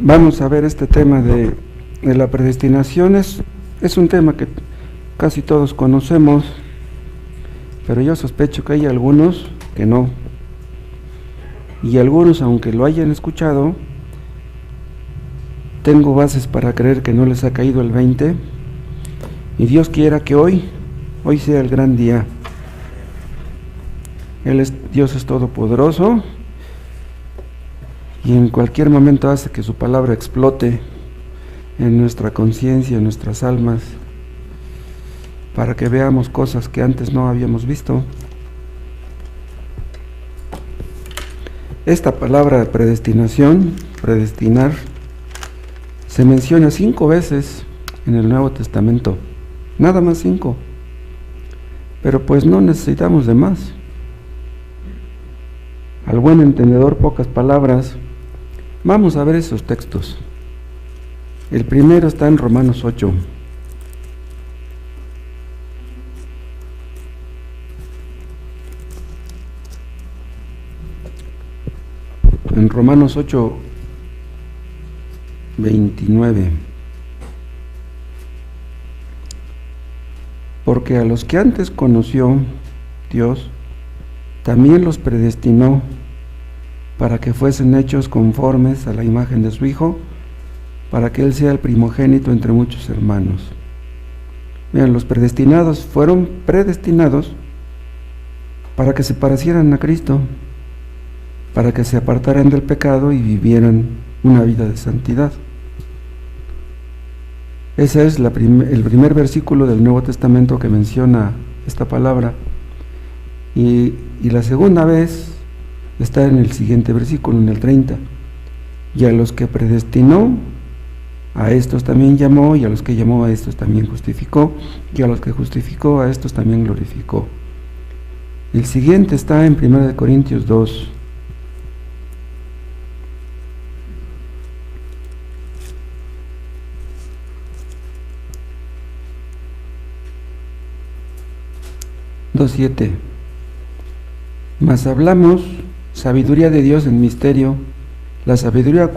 Vamos a ver este tema de la predestinación. Es un tema que casi todos conocemos, pero yo sospecho que hay algunos que no. Y algunos, aunque lo hayan escuchado, tengo bases para creer que no les ha caído el 20. Y Dios quiera que hoy sea el gran día. Dios es todopoderoso y en cualquier momento hace que su palabra explote en nuestra conciencia, en nuestras almas, para que veamos cosas que antes no habíamos visto. Esta palabra predestinación, predestinar, se menciona 5 veces en el Nuevo Testamento, nada más 5, pero pues no necesitamos de más. Al buen entendedor, pocas palabras. Vamos a ver esos textos. El primero está en Romanos 8. En Romanos 8, 29. Porque a los que antes conoció Dios, también los predestinó para que fuesen hechos conformes a la imagen de su Hijo, para que Él sea el primogénito entre muchos hermanos. Vean, los predestinados fueron predestinados para que se parecieran a Cristo, para que se apartaran del pecado y vivieran una vida de santidad. Ese es el primer versículo del Nuevo Testamento que menciona esta palabra. Y la segunda vez está en el siguiente versículo, en el 30. Y a los que predestinó, a estos también llamó, y a los que llamó, a estos también justificó, y a los que justificó, a estos también glorificó. El siguiente está en 1 Corintios 2. Mas hablamos sabiduría de Dios en misterio, la sabiduría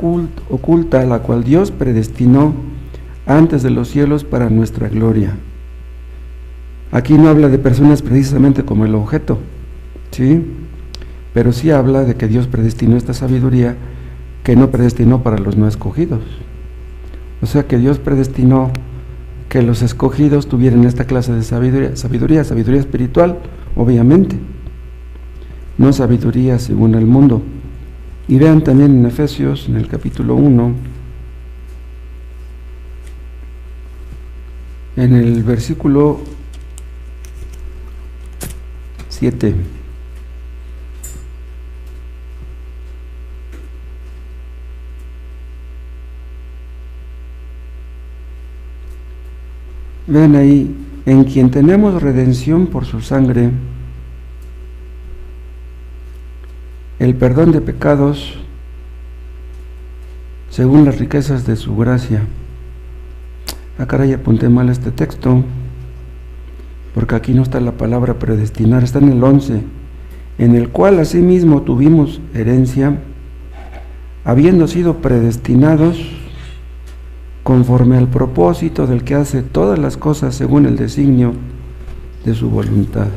oculta, la cual Dios predestinó antes de los cielos para nuestra gloria. Aquí no habla de personas precisamente como el objeto, ¿sí? Pero sí habla de que Dios predestinó esta sabiduría que no predestinó para los no escogidos. O sea que Dios predestinó que los escogidos tuvieran esta clase de sabiduría espiritual, obviamente, no sabiduría según el mundo. Y vean también en Efesios, en el capítulo 1, en el versículo 7. Vean ahí, en quien tenemos redención por su sangre, el perdón de pecados según las riquezas de su gracia. Caray, apunté mal este texto, porque aquí no está la palabra predestinar, está en el 11, en el cual asimismo tuvimos herencia, habiendo sido predestinados conforme al propósito del que hace todas las cosas según el designio de su voluntad.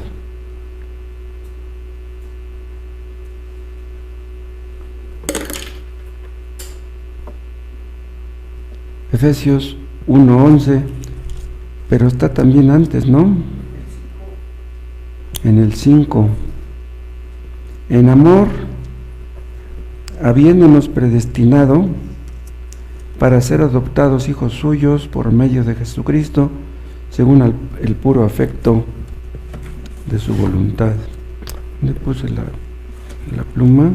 Efesios 1:11, pero está también antes, ¿no? En el 5. En amor, habiéndonos predestinado para ser adoptados hijos suyos por medio de Jesucristo, según el puro afecto de su voluntad. Le puse la pluma,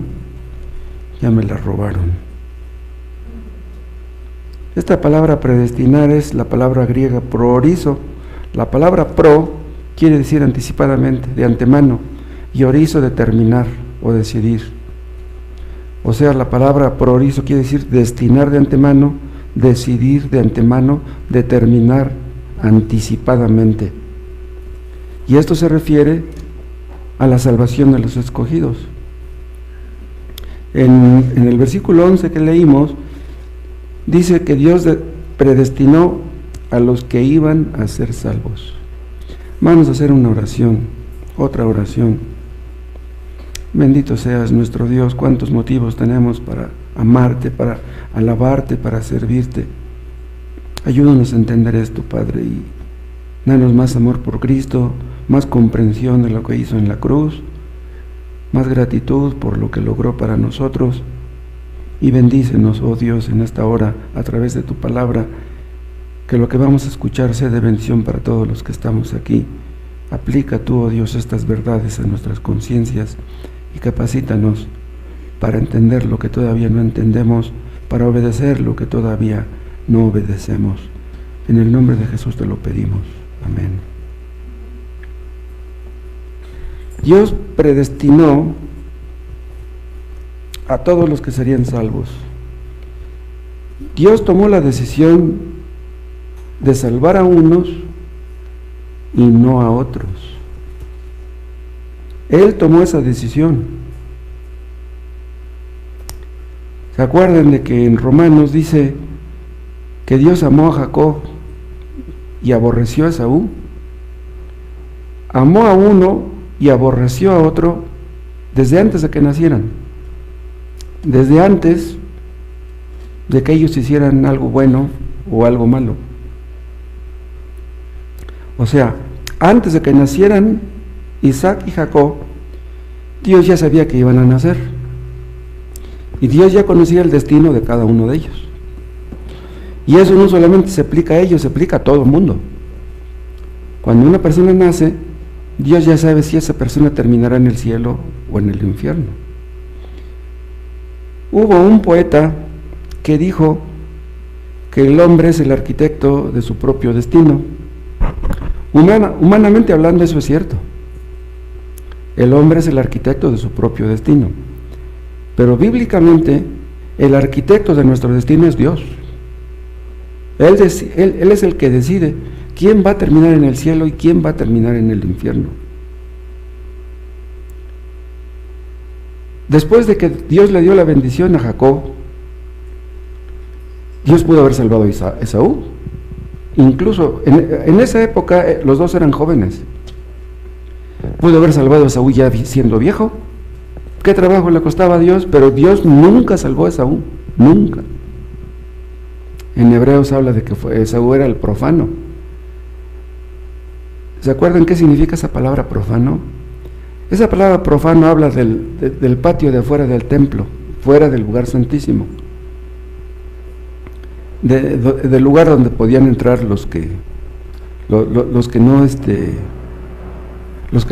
ya me la robaron. Esta palabra predestinar es la palabra griega proorizo. La palabra pro quiere decir anticipadamente, de antemano, y orizo determinar o decidir. O sea, la palabra proorizo quiere decir destinar de antemano, decidir de antemano, determinar anticipadamente. Y esto se refiere a la salvación de los escogidos. En el versículo 11 que leímos, dice que Dios predestinó a los que iban a ser salvos. Vamos a hacer una oración, otra oración. Bendito seas nuestro Dios, cuántos motivos tenemos para amarte, para alabarte, para servirte. Ayúdanos a entender esto, Padre, y danos más amor por Cristo, más comprensión de lo que hizo en la cruz, más gratitud por lo que logró para nosotros, y bendícenos, oh Dios, en esta hora, a través de tu palabra, que lo que vamos a escuchar sea de bendición para todos los que estamos aquí. Aplica tú, oh Dios, estas verdades a nuestras conciencias y capacítanos para entender lo que todavía no entendemos, para obedecer lo que todavía no obedecemos. En el nombre de Jesús te lo pedimos. Amén. Dios predestinó a todos los que serían salvos. Dios tomó la decisión de salvar a unos y no a otros. Él tomó esa decisión. ¿Se acuerdan de que en Romanos dice que Dios amó a Jacob y aborreció a Esaú? Amó a uno y aborreció a otro desde antes de que nacieran, desde antes de que ellos hicieran algo bueno o algo malo. O sea, antes de que nacieran Isaac y Jacob, Dios ya sabía que iban a nacer. Y Dios ya conocía el destino de cada uno de ellos. Y eso no solamente se aplica a ellos, se aplica a todo el mundo. Cuando una persona nace, Dios ya sabe si esa persona terminará en el cielo o en el infierno. Hubo un poeta que dijo que el hombre es el arquitecto de su propio destino. Humanamente hablando, eso es cierto. El hombre es el arquitecto de su propio destino. Pero bíblicamente, el arquitecto de nuestro destino es Dios. Él es el que decide quién va a terminar en el cielo y quién va a terminar en el infierno. Después de que Dios le dio la bendición a Jacob, Dios pudo haber salvado a Esaú. Incluso en esa época los dos eran jóvenes. Pudo haber salvado a Esaú ya siendo viejo. ¿Qué trabajo le costaba a Dios? Pero Dios nunca salvó a Esaú, nunca. En Hebreos habla de que Esaú era el profano. ¿Se acuerdan qué significa esa palabra profano? Esa palabra profano habla del patio de afuera del templo, fuera del lugar santísimo, del lugar donde podían entrar los que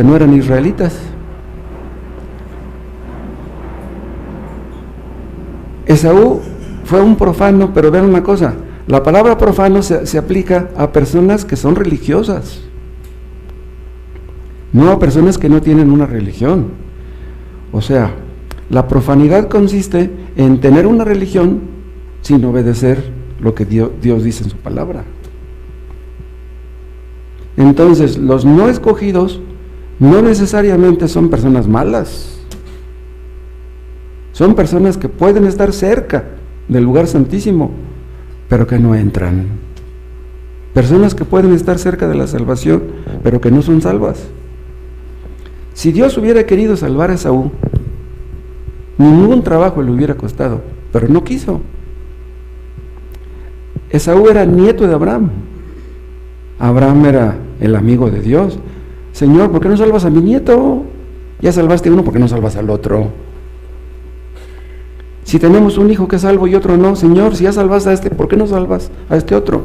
no eran israelitas. Esaú fue un profano, pero vean una cosa, la palabra profano se aplica a personas que son religiosas, no a personas que no tienen una religión. O sea, la profanidad consiste en tener una religión sin obedecer lo que Dios dice en su palabra. Entonces, los no escogidos no necesariamente son personas malas. Son personas que pueden estar cerca del lugar santísimo, pero que no entran. Personas que pueden estar cerca de la salvación, pero que no son salvas. Si Dios hubiera querido salvar a Esaú, ningún trabajo le hubiera costado, pero no quiso. Esaú era nieto de Abraham. Abraham era el amigo de Dios. Señor, ¿por qué no salvas a mi nieto? Ya salvaste a uno, ¿por qué no salvas al otro? Si tenemos un hijo que es salvo y otro no, Señor, si ya salvas a este, ¿por qué no salvas a este otro?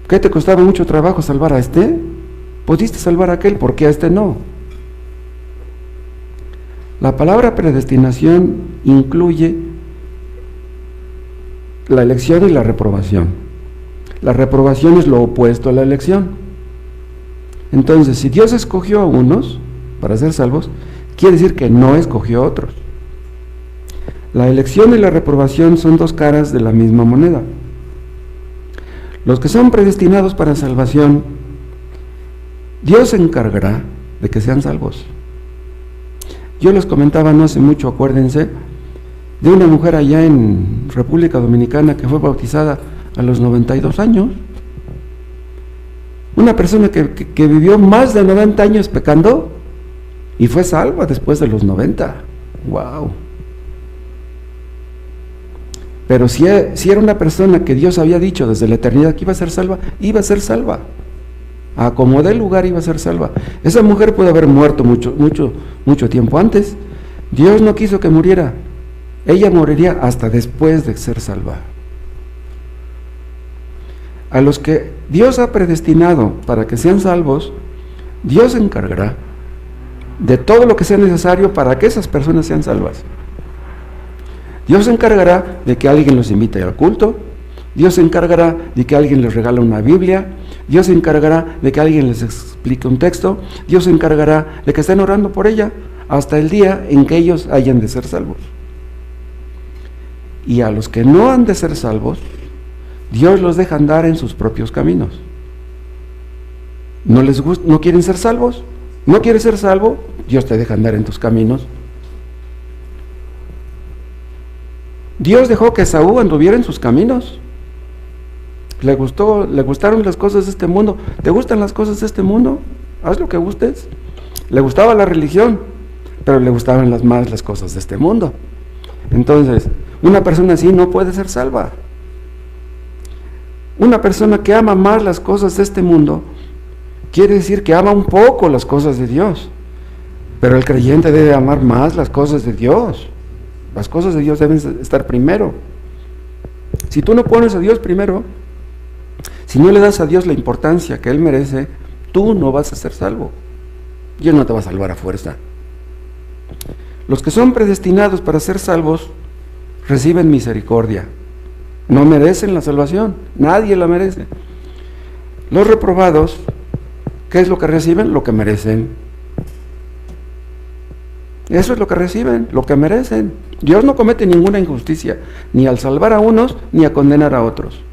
¿Qué te costaba mucho trabajo salvar a este? Pudiste salvar a aquel, ¿por qué a este no? La palabra predestinación incluye la elección y la reprobación. La reprobación es lo opuesto a la elección. Entonces, si Dios escogió a unos para ser salvos, quiere decir que no escogió a otros. La elección y la reprobación son dos caras de la misma moneda. Los que son predestinados para salvación, Dios se encargará de que sean salvos. Yo les comentaba no hace mucho, acuérdense, de una mujer allá en República Dominicana que fue bautizada a los 92 años. Una persona que vivió más de 90 años pecando y fue salva después de los 90. ¡Wow! Pero si era una persona que Dios había dicho desde la eternidad que iba a ser salva, iba a ser salva. A como dé lugar iba a ser salva. Esa mujer puede haber muerto mucho tiempo antes. Dios no quiso que muriera. Ella moriría hasta después de ser salva. A los que Dios ha predestinado para que sean salvos, Dios se encargará de todo lo que sea necesario para que esas personas sean salvas. Dios se encargará de que alguien los invite al culto. Dios se encargará de que alguien les regale una Biblia. Dios se encargará de que alguien les explique un texto. Dios se encargará de que estén orando por ella hasta el día en que ellos hayan de ser salvos. Y a los que no han de ser salvos, Dios los deja andar en sus propios caminos. ¿No quieren ser salvos? ¿No quieres ser salvo? Dios te deja andar en tus caminos. Dios dejó que Esaú anduviera en sus caminos. Le gustaron las cosas de este mundo. ¿Te gustan las cosas de este mundo? Haz lo que gustes. Le gustaba la religión, pero le gustaban más las cosas de este mundo. Entonces, una persona así no puede ser salva. Una persona que ama más las cosas de este mundo quiere decir que ama un poco las cosas de Dios. Pero el creyente debe amar más las cosas de Dios. Las cosas de Dios deben estar primero. Si tú no pones a Dios primero, si no le das a Dios la importancia que Él merece, tú no vas a ser salvo. Dios no te va a salvar a fuerza. Los que son predestinados para ser salvos reciben misericordia. No merecen la salvación, nadie la merece. Los reprobados, ¿qué es lo que reciben? Lo que merecen. Eso es lo que reciben, lo que merecen. Dios no comete ninguna injusticia, ni al salvar a unos, ni a condenar a otros.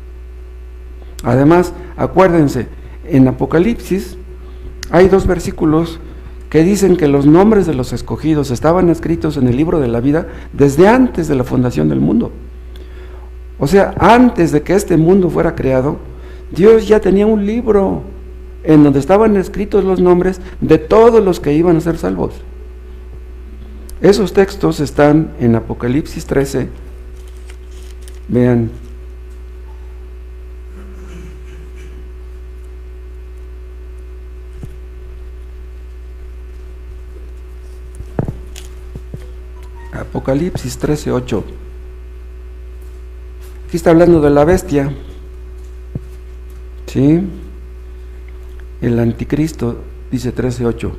Además, acuérdense, en Apocalipsis hay 2 versículos que dicen que los nombres de los escogidos estaban escritos en el libro de la vida desde antes de la fundación del mundo. O sea, antes de que este mundo fuera creado, Dios ya tenía un libro en donde estaban escritos los nombres de todos los que iban a ser salvos. Esos textos están en Apocalipsis 13. Vean. Apocalipsis 13:8. Aquí está hablando de la bestia. ¿Sí? El anticristo, dice 13:8.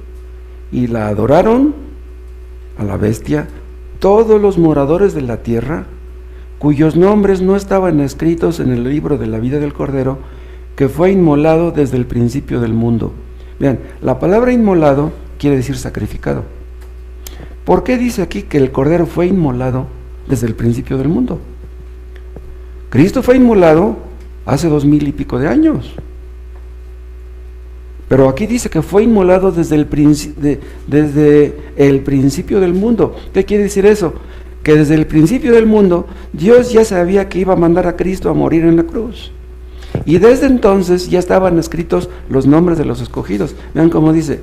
Y la adoraron a la bestia todos los moradores de la tierra, cuyos nombres no estaban escritos en el libro de la vida del Cordero, que fue inmolado desde el principio del mundo. Vean, la palabra inmolado quiere decir sacrificado. ¿Por qué dice aquí que el Cordero fue inmolado desde el principio del mundo? Cristo fue inmolado hace 2000 y pico de años. Pero aquí dice que fue inmolado desde el principio del mundo. ¿Qué quiere decir eso? Que desde el principio del mundo, Dios ya sabía que iba a mandar a Cristo a morir en la cruz. Y desde entonces ya estaban escritos los nombres de los escogidos. Vean cómo dice: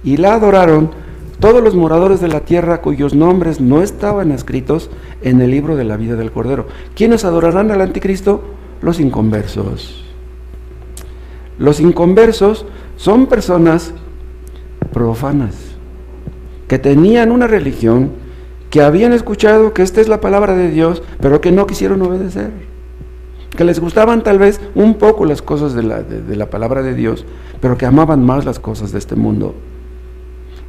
y la adoraron todos los moradores de la tierra cuyos nombres no estaban escritos en el libro de la vida del Cordero. ¿Quiénes adorarán al anticristo? Los inconversos. Los inconversos son personas profanas, que tenían una religión, que habían escuchado que esta es la palabra de Dios, pero que no quisieron obedecer, que les gustaban tal vez un poco las cosas de la palabra de Dios, pero que amaban más las cosas de este mundo.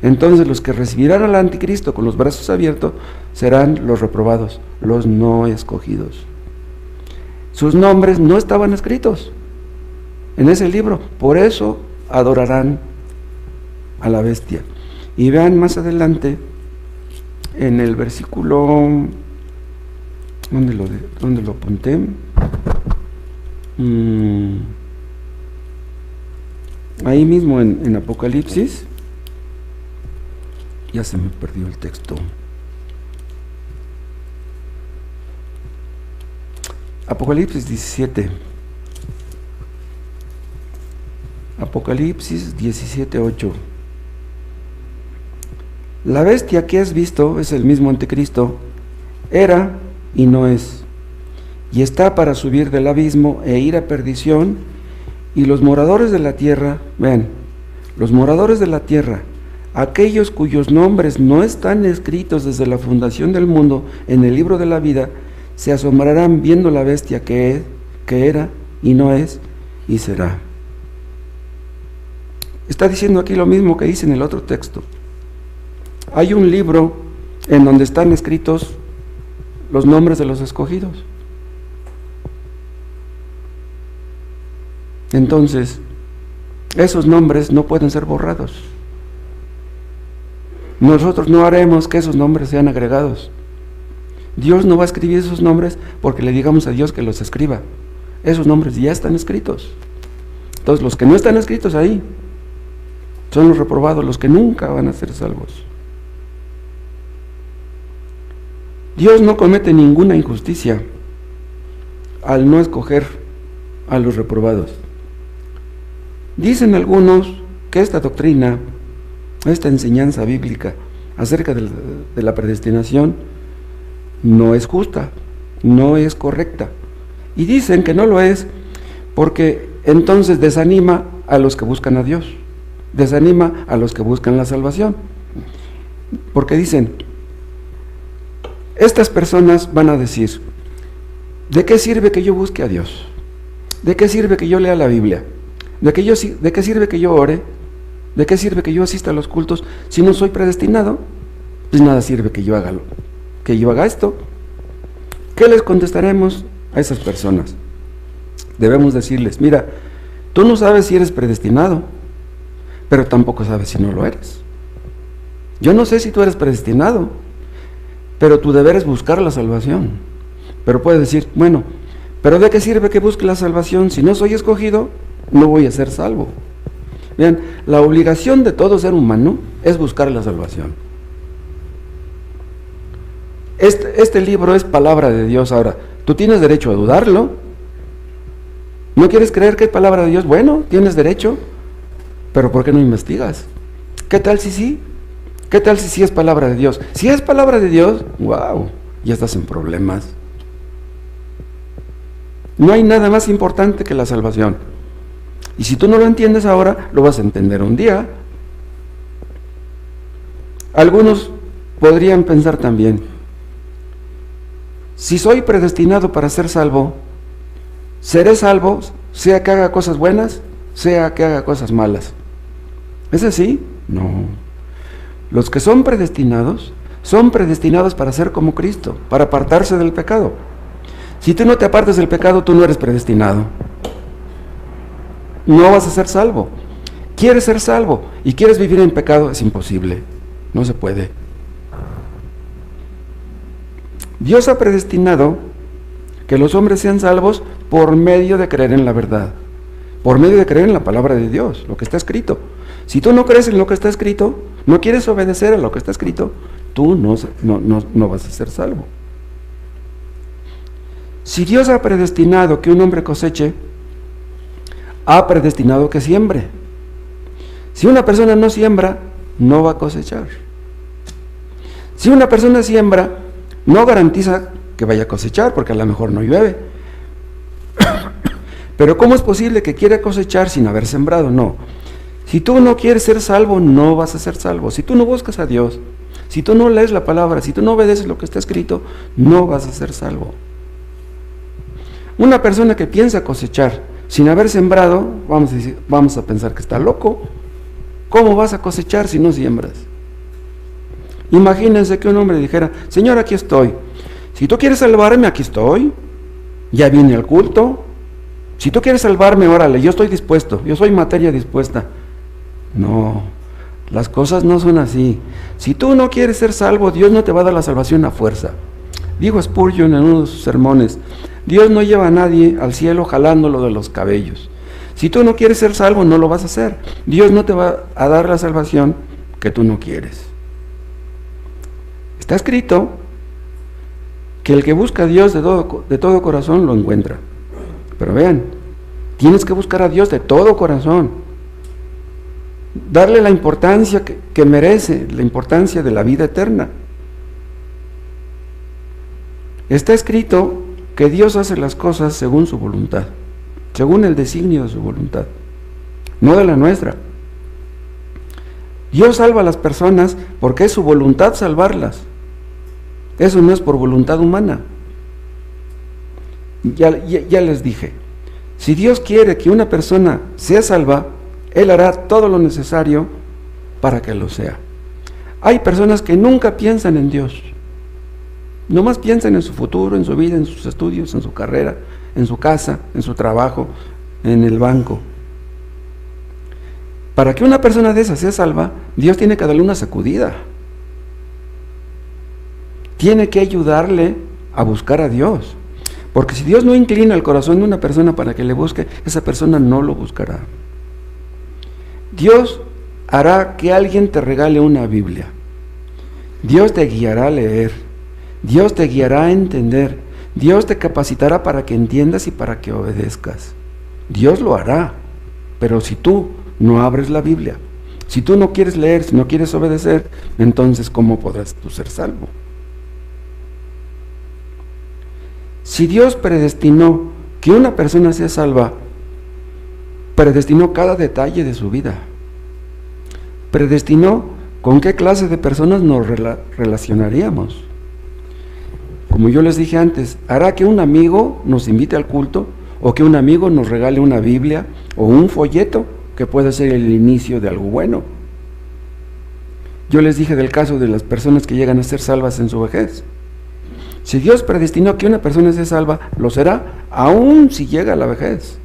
Entonces los que recibirán al anticristo con los brazos abiertos serán los reprobados, los no escogidos. Sus nombres no estaban escritos en ese libro, por eso adorarán a la bestia. Y vean más adelante en el versículo, ¿dónde lo apunté? Ahí mismo en Apocalipsis, ya se me perdió el texto. Apocalipsis 17. Apocalipsis 17:8. La bestia que has visto es el mismo anticristo, era y no es, y está para subir del abismo e ir a perdición, y los moradores de la tierra, vean, los moradores de la tierra, aquellos cuyos nombres no están escritos desde la fundación del mundo en el libro de la vida, se asombrarán viendo la bestia que era y no es y será. Está diciendo aquí lo mismo que dice en el otro texto. Hay un libro en donde están escritos los nombres de los escogidos. Entonces, esos nombres no pueden ser borrados. Nosotros no haremos que esos nombres sean agregados. Dios no va a escribir esos nombres porque le digamos a Dios que los escriba. Esos nombres ya están escritos. Entonces, los que no están escritos ahí son los reprobados, los que nunca van a ser salvos. Dios no comete ninguna injusticia al no escoger a los reprobados. Dicen algunos que esta doctrina, esta enseñanza bíblica acerca de la predestinación no es justa, no es correcta. Y dicen que no lo es porque entonces desanima a los que buscan a Dios, desanima a los que buscan la salvación. Porque dicen, estas personas van a decir, ¿de qué sirve que yo busque a Dios? ¿De qué sirve que yo lea la Biblia? ¿De qué sirve que yo ore? ¿De qué sirve que yo asista a los cultos si no soy predestinado? Pues nada sirve que yo haga esto. ¿Qué les contestaremos a esas personas? Debemos decirles, mira, tú no sabes si eres predestinado, pero tampoco sabes si no lo eres. Yo no sé si tú eres predestinado, pero tu deber es buscar la salvación. Pero puedes decir, bueno, ¿pero de qué sirve que busque la salvación? Si no soy escogido, no voy a ser salvo. Vean, la obligación de todo ser humano es buscar la salvación. Este libro es palabra de Dios. Ahora, tú tienes derecho a dudarlo. ¿No quieres creer que es palabra de Dios? Bueno, tienes derecho, pero ¿por qué no investigas? ¿Qué tal si sí? ¿Qué tal si sí es palabra de Dios? Si es palabra de Dios, wow, ya estás en problemas. No hay nada más importante que la salvación. Y si tú no lo entiendes ahora, lo vas a entender un día. Algunos podrían pensar también, si soy predestinado para ser salvo, seré salvo, sea que haga cosas buenas, sea que haga cosas malas. ¿Es así? No. Los que son predestinados para ser como Cristo, para apartarse del pecado. Si tú no te apartas del pecado, tú no eres predestinado. No vas a ser salvo. Quieres ser salvo y quieres vivir en pecado, es imposible. No se puede. Dios ha predestinado que los hombres sean salvos por medio de creer en la verdad, por medio de creer en la palabra de Dios, lo que está escrito. Si tú no crees en lo que está escrito, no quieres obedecer a lo que está escrito, tú no vas a ser salvo. Si Dios ha predestinado que un hombre coseche, ha predestinado que siembre. Si una persona no siembra, no va a cosechar. Si una persona siembra, no garantiza que vaya a cosechar, porque a lo mejor no llueve. Pero ¿cómo es posible que quiera cosechar sin haber sembrado? No. Si tú no quieres ser salvo, no vas a ser salvo. Si tú no buscas a Dios, si tú no lees la palabra, si tú no obedeces lo que está escrito, no vas a ser salvo. Una persona que piensa cosechar sin haber sembrado, vamos a pensar que está loco. ¿Cómo vas a cosechar si no siembras? Imagínense que un hombre dijera, Señor, aquí estoy. Si tú quieres salvarme, aquí estoy. Ya viene el culto. Si tú quieres salvarme, órale, yo estoy dispuesto. Yo soy materia dispuesta. No, las cosas no son así. Si tú no quieres ser salvo, Dios no te va a dar la salvación a fuerza. Dijo Spurgeon en uno de sus sermones, Dios no lleva a nadie al cielo jalándolo de los cabellos. Si tú no quieres ser salvo, no lo vas a hacer. Dios no te va a dar la salvación que tú no quieres. Está escrito, que el que busca a Dios de todo corazón lo encuentra. Pero vean, tienes que buscar a Dios de todo corazón, darle la importancia que merece, la importancia de la vida eterna. Está escrito que Dios hace las cosas según su voluntad, según el designio de su voluntad, no de la nuestra. Dios salva a las personas porque es su voluntad salvarlas. Eso no es por voluntad humana. Ya les dije, si Dios quiere que una persona sea salva, Él hará todo lo necesario para que lo sea. Hay personas que nunca piensan en Dios, nomás piensan en su futuro, en su vida, en sus estudios, en su carrera, en su casa, en su trabajo, en el banco. Para que una persona de esas sea salva, Dios tiene que darle una sacudida. Tiene que ayudarle a buscar a Dios. Porque si Dios no inclina el corazón de una persona para que le busque, esa persona no lo buscará. Dios hará que alguien te regale una Biblia. Dios te guiará a leer. Dios te guiará a entender. Dios te capacitará para que entiendas y para que obedezcas. Dios lo hará. Pero si tú no abres la Biblia, si tú no quieres leer, si no quieres obedecer, entonces ¿cómo podrás tú ser salvo? Si Dios predestinó que una persona sea salva, predestinó cada detalle de su vida. Predestinó con qué clase de personas nos relacionaríamos. Como yo les dije antes, hará que un amigo nos invite al culto o que un amigo nos regale una Biblia o un folleto que pueda ser el inicio de algo bueno. Yo les dije del caso de las personas que llegan a ser salvas en su vejez. Si Dios predestinó que una persona sea salva, lo será, aun si llega a la vejez.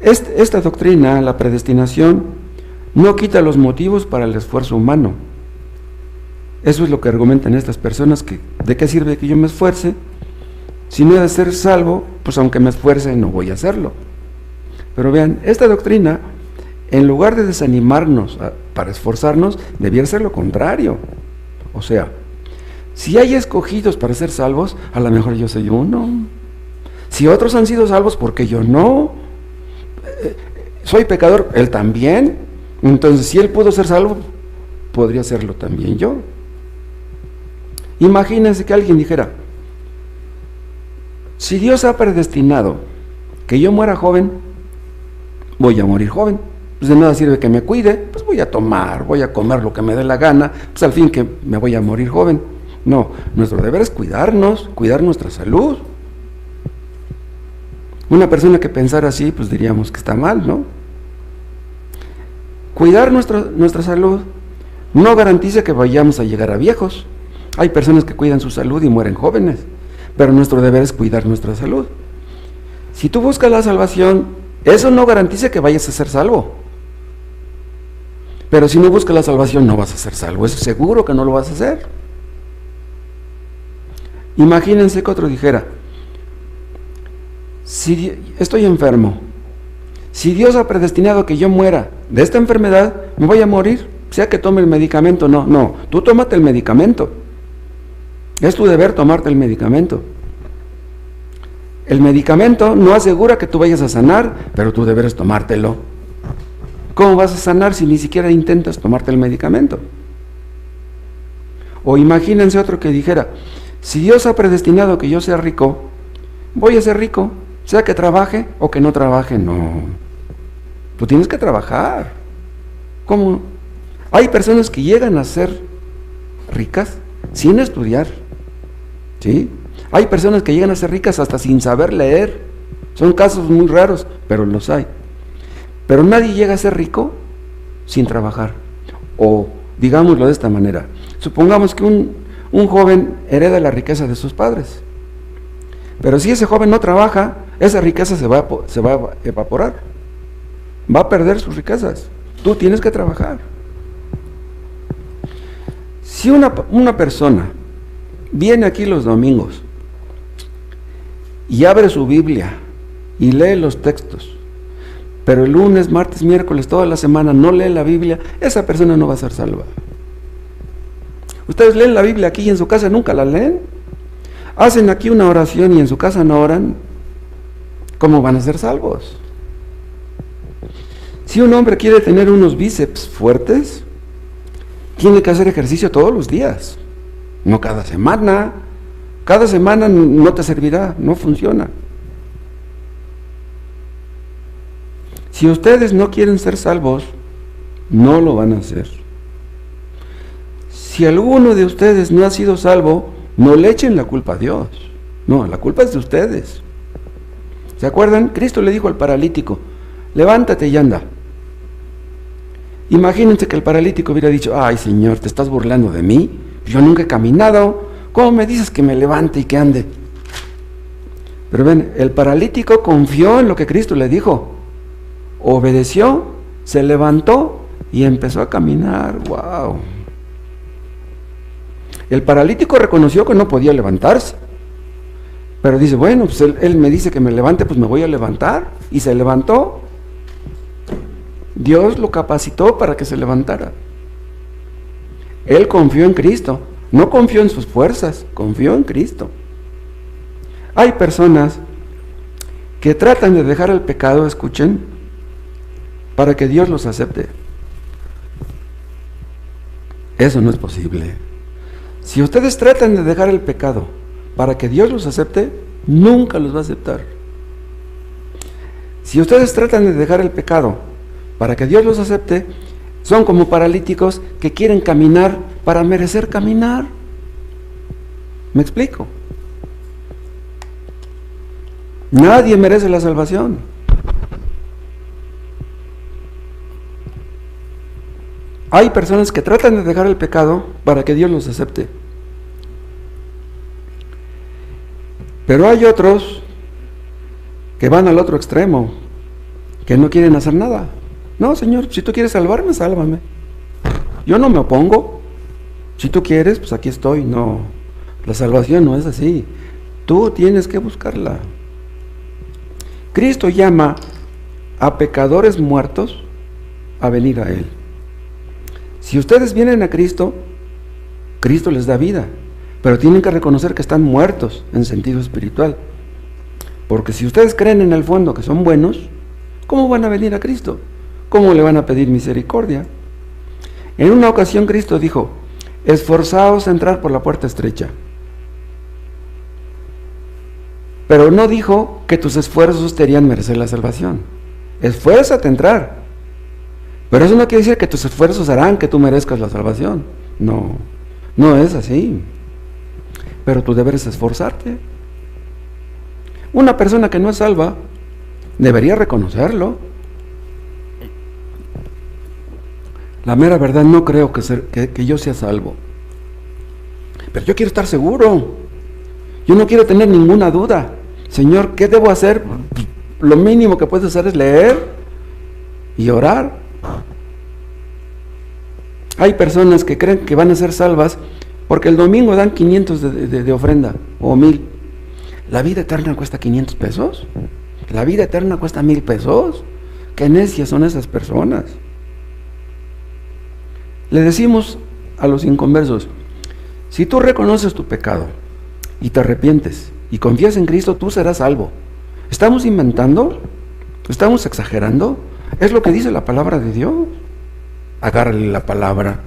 Esta doctrina, la predestinación, no quita los motivos para el esfuerzo humano. Eso es lo que argumentan estas personas, que ¿de qué sirve que yo me esfuerce? Si no he de ser salvo, pues aunque me esfuerce no voy a hacerlo. Pero vean, esta doctrina, en lugar de desanimarnos para esforzarnos, debiera ser lo contrario. O sea, si hay escogidos para ser salvos, a lo mejor yo soy uno. Si otros han sido salvos, ¿por qué yo no? Soy pecador, él también. Entonces, si él pudo ser salvo, podría serlo también yo. Imagínense que alguien dijera, si Dios ha predestinado que yo muera joven, voy a morir joven. Pues de nada sirve que me cuide, pues voy a tomar, voy a comer lo que me dé la gana, pues al fin que me voy a morir joven. No, nuestro deber es cuidarnos, cuidar nuestra salud. Una persona que pensara así, pues diríamos que está mal, ¿no? Cuidar nuestra salud no garantiza que vayamos a llegar a viejos. Hay personas que cuidan su salud y mueren jóvenes, pero nuestro deber es cuidar nuestra salud. Si tú buscas la salvación, eso no garantiza que vayas a ser salvo. Pero si no buscas la salvación, no vas a ser salvo. Es seguro que no lo vas a hacer. Imagínense que otro dijera, si estoy enfermo, si Dios ha predestinado que yo muera de esta enfermedad, me voy a morir, sea que tome el medicamento. No, tú tómate el medicamento. Es tu deber tomarte el medicamento. El medicamento no asegura que tú vayas a sanar, pero tu deber es tomártelo. ¿Cómo vas a sanar si ni siquiera intentas tomarte el medicamento? O imagínense otro que dijera, si Dios ha predestinado que yo sea rico, voy a ser rico, sea que trabaje o que no trabaje. No, tú tienes que trabajar. ¿Cómo? Hay personas que llegan a ser ricas sin estudiar, ¿sí? Hay personas que llegan a ser ricas hasta sin saber leer. Son casos muy raros, pero los hay. Pero nadie llega a ser rico sin trabajar. O digámoslo de esta manera, supongamos que un joven hereda la riqueza de sus padres, pero si ese joven no trabaja, esa riqueza se va a evaporar, va a perder sus riquezas. Tú tienes que trabajar. Si una persona viene aquí los domingos y abre su Biblia y lee los textos, pero el lunes, martes, miércoles, toda la semana no lee la Biblia, esa persona no va a ser salva. Ustedes leen la Biblia aquí y en su casa nunca la leen. Hacen aquí una oración y en su casa no oran. ¿Cómo van a ser salvos? Si un hombre quiere tener unos bíceps fuertes, tiene que hacer ejercicio todos los días, no cada semana. Cada semana no te servirá, no funciona. Si ustedes no quieren ser salvos, no lo van a hacer. Si alguno de ustedes no ha sido salvo, no le echen la culpa a Dios. No, la culpa es de ustedes. ¿Se acuerdan? Cristo le dijo al paralítico, levántate y anda. Imagínense que el paralítico hubiera dicho, ay Señor, ¿te estás burlando de mí? Yo nunca he caminado, ¿cómo me dices que me levante y que ande? Pero ven, el paralítico confió en lo que Cristo le dijo, obedeció, se levantó y empezó a caminar. ¡Wow! El paralítico reconoció que no podía levantarse, pero dice, bueno, pues él me dice que me levante, pues me voy a levantar, y se levantó. Dios lo capacitó para que se levantara. Él confió en Cristo, no confió en sus fuerzas, confió en Cristo. Hay personas que tratan de dejar el pecado, escuchen, para que Dios los acepte. Eso no es posible. Si ustedes tratan de dejar el pecado para que Dios los acepte, nunca los va a aceptar. Si ustedes tratan de dejar el pecado para que Dios los acepte, son como paralíticos que quieren caminar para merecer caminar. ¿Me explico? Nadie merece la salvación. Hay personas que tratan de dejar el pecado para que Dios los acepte. Pero hay otros que van al otro extremo, que no quieren hacer nada. No, Señor, si tú quieres salvarme, sálvame. Yo no me opongo. Si tú quieres, pues aquí estoy. No, la salvación no es así. Tú tienes que buscarla. Cristo llama a pecadores muertos a venir a Él. Si ustedes vienen a Cristo, Cristo les da vida, pero tienen que reconocer que están muertos en sentido espiritual. Porque si ustedes creen en el fondo que son buenos, ¿cómo van a venir a Cristo? ¿Cómo le van a pedir misericordia? En una ocasión Cristo dijo, esforzaos a entrar por la puerta estrecha. Pero no dijo que tus esfuerzos te harían merecer la salvación. Esfuérzate a entrar. Pero eso no quiere decir que tus esfuerzos harán que tú merezcas la salvación. No, no es así. Pero tú deberes esforzarte. Una persona que no es salva debería reconocerlo. La mera verdad, no creo que yo sea salvo. Pero yo quiero estar seguro. Yo no quiero tener ninguna duda. Señor, ¿qué debo hacer? Lo mínimo que puedes hacer es leer y orar. Hay personas que creen que van a ser salvas porque el domingo dan 500 de ofrenda o 1000. ¿La vida eterna cuesta 500 pesos? ¿La vida eterna cuesta 1000 pesos? ¿Qué necias son esas personas? Le decimos a los inconversos, si tú reconoces tu pecado y te arrepientes y confías en Cristo, tú serás salvo. ¿Estamos inventando? ¿Estamos exagerando? Es lo que dice la palabra de Dios. Agárrale la palabra.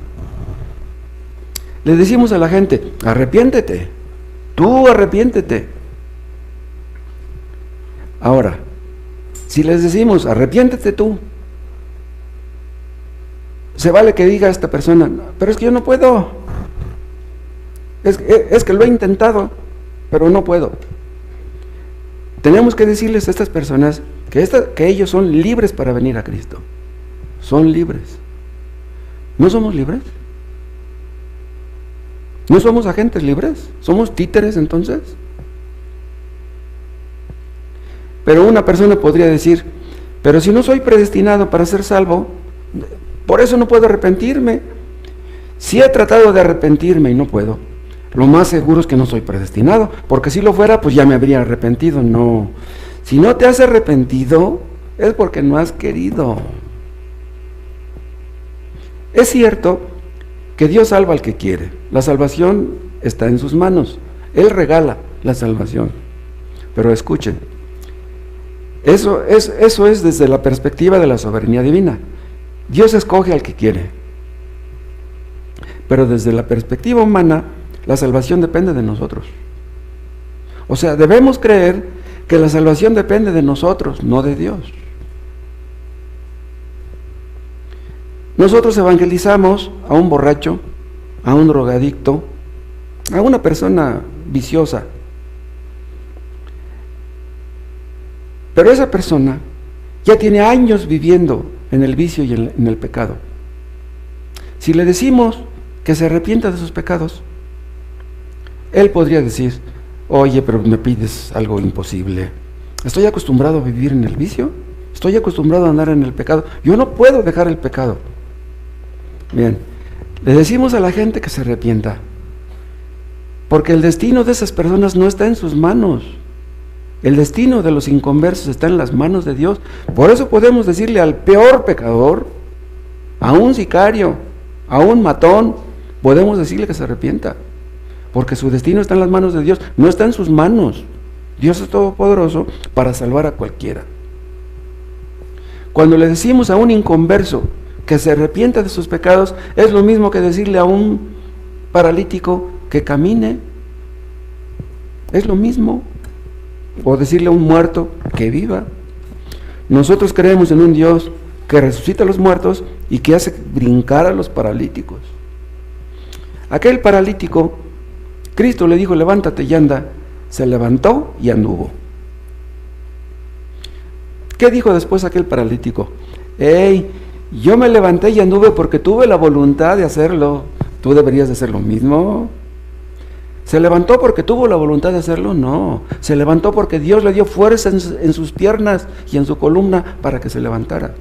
Le decimos a la gente, arrepiéntete, tú arrepiéntete. Ahora, si les decimos, arrepiéntete tú, se vale que diga esta persona, pero es que yo no puedo, es que lo he intentado, pero no puedo. Tenemos que decirles a estas personas que ellos son libres para venir a Cristo. Son libres. ¿No somos libres? ¿No somos agentes libres? ¿Somos títeres entonces? Pero una persona podría decir, pero si no soy predestinado para ser salvo, por eso no puedo arrepentirme. Si he tratado de arrepentirme y no puedo, lo más seguro es que no soy predestinado, porque si lo fuera, pues ya me habría arrepentido. No, si no te has arrepentido, es porque no has querido. Es cierto que Dios salva al que quiere. La salvación está en sus manos. Él regala la salvación. Pero escuchen, eso es desde la perspectiva de la soberanía divina. Dios escoge al que quiere. Pero desde la perspectiva humana, la salvación depende de nosotros. O sea, debemos creer que la salvación depende de nosotros, no de Dios. Nosotros evangelizamos a un borracho, a un drogadicto, a una persona viciosa. Pero esa persona ya tiene años viviendo en el vicio y en el pecado. Si le decimos que se arrepienta de sus pecados, él podría decir: oye, pero me pides algo imposible. Estoy acostumbrado a vivir en el vicio, estoy acostumbrado a andar en el pecado, yo no puedo dejar el pecado. Bien, le decimos a la gente que se arrepienta, porque el destino de esas personas no está en sus manos. El destino de los inconversos está en las manos de Dios. Por eso podemos decirle al peor pecador, a un sicario, a un matón, podemos decirle que se arrepienta, porque su destino está en las manos de Dios, no está en sus manos. Dios es todopoderoso para salvar a cualquiera. Cuando le decimos a un inconverso que se arrepienta de sus pecados, es lo mismo que decirle a un paralítico que camine. Es lo mismo. O decirle a un muerto que viva. Nosotros creemos en un Dios que resucita a los muertos y que hace brincar a los paralíticos. Aquel paralítico, Cristo le dijo: levántate y anda. Se levantó y anduvo. ¿Qué dijo después aquel paralítico? Hey, yo me levanté y anduve porque tuve la voluntad de hacerlo. ¿Tú deberías de hacer lo mismo? ¿Se levantó porque tuvo la voluntad de hacerlo? No, se levantó porque Dios le dio fuerza en sus piernas y en su columna para que se levantara.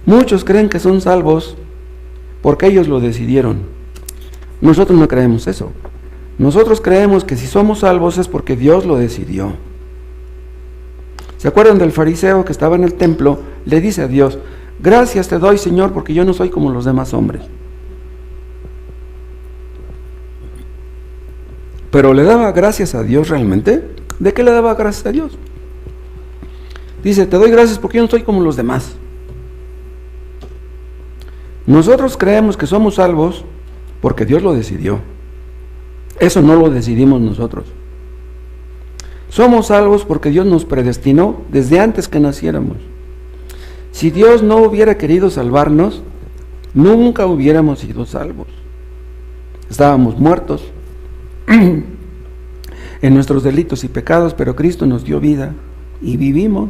Muchos creen que son salvos porque ellos lo decidieron. Nosotros no creemos eso. Nosotros creemos que si somos salvos es porque Dios lo decidió. ¿Se acuerdan del fariseo que estaba en el templo? Le dice a Dios: gracias te doy, Señor, porque yo no soy como los demás hombres. Pero ¿le daba gracias a Dios realmente? ¿De qué le daba gracias a Dios? Dice: te doy gracias porque yo no soy como los demás. Nosotros creemos que somos salvos porque Dios lo decidió. Eso no lo decidimos nosotros. Somos salvos porque Dios nos predestinó desde antes que naciéramos. Si Dios no hubiera querido salvarnos, nunca hubiéramos sido salvos. Estábamos muertos en nuestros delitos y pecados, pero Cristo nos dio vida y vivimos.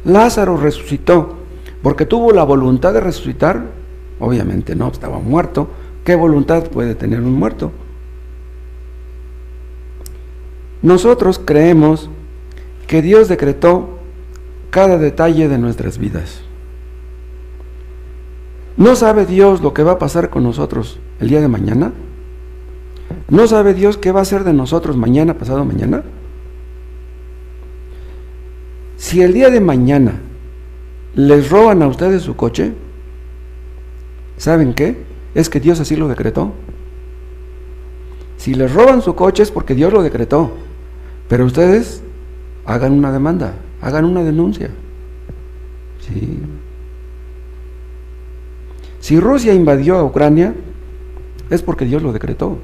Lázaro resucitó porque tuvo la voluntad de resucitar. Obviamente no, estaba muerto. ¿Qué voluntad puede tener un muerto? Nosotros creemos que Dios decretó cada detalle de nuestras vidas. ¿No sabe Dios lo que va a pasar con nosotros el día de mañana? ¿No sabe Dios qué va a hacer de nosotros mañana, pasado mañana? Si el día de mañana les roban a ustedes su coche, ¿saben qué? Es que Dios así lo decretó. Si les roban su coche es porque Dios lo decretó. Pero ustedes hagan una demanda, hagan una denuncia. Sí. Si Rusia invadió a Ucrania, es porque Dios lo decretó.